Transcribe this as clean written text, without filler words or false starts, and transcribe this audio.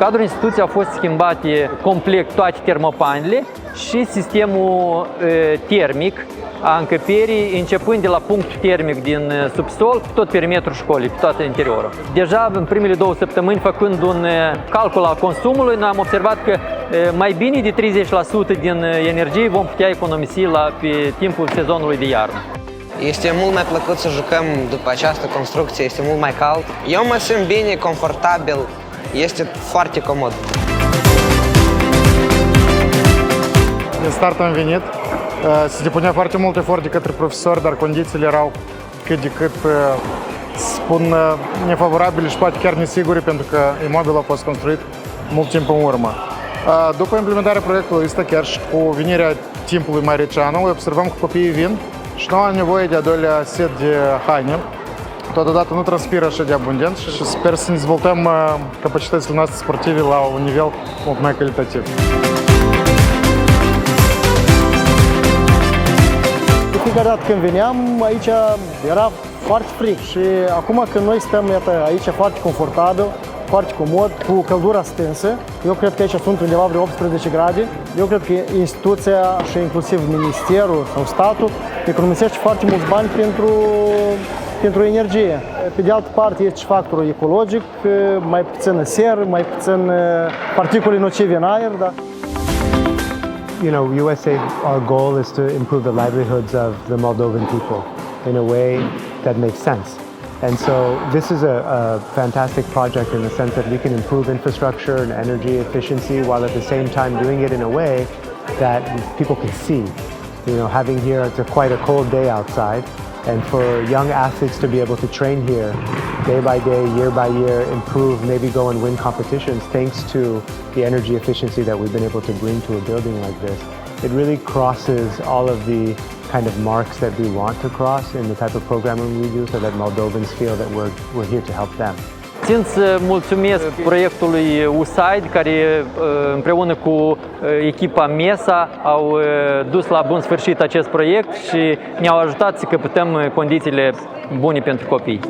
cadrul instituției au fost schimbate complet toate termopanele și sistemul termic a încăperii, începând de la punctul termic din subsol, pe tot perimetrul școlii, pe tot interiorul. Deja în primele 2 săptămâni, făcând un calcul al consumului, noi am observat că mai bine de 30% din energie vom putea economisi pe timpul sezonului de iarnă. Este mult mai plăcut să jucăm după această construcție, este mult mai cald. Eu mă simt bine, confortabil, este foarte comod. Din start am venit, se depunea foarte mult efort de către profesori, dar condițiile erau cât de cât, spun, nefavorabile și poate chiar nesigure, pentru că imobilul a fost construit mult timp în urmă. După implementarea proiectului ăsta, chiar și cu venirea timpului mai rece anul, observăm că copiii vin și nu au nevoie de a doilea set de haine. Totodată nu transpiră așa de abundent și sper să ne dezvoltăm capacitățile noastre sportive la un nivel mult mai calitativ. De fiecare dată când veneam, aici era foarte frig și acum când noi stăm aici foarte confortabil, foarte comod, cu căldura stânsă, eu cred că aici sunt undeva vreo 18 grade, eu cred că instituția și inclusiv ministerul sau statul economisește foarte mulți bani pentru energie. Pe de altă parte este și factorul ecologic, mai puțin ser, mai puțin particule nocive în aer. Da? You know, USAID, our goal is to improve the livelihoods of the Moldovan people in a way that makes sense. And so this is a fantastic project in the sense that we can improve infrastructure and energy efficiency while at the same time doing it in a way that people can see. You know, having here, it's quite a cold day outside, and for young athletes to be able to train here day by day, year by year, improve, maybe go and win competitions thanks to the energy efficiency that we've been able to bring to a building like this. It really crosses all of the kind of marks that we want to cross in the type of programming we do so that Moldovans feel that we're here to help them. Țin să mulțumesc proiectului USAID, care împreună cu echipa MESA au dus la bun sfârșit acest proiect și ne-au ajutat să căpătăm condițiile bune pentru copii.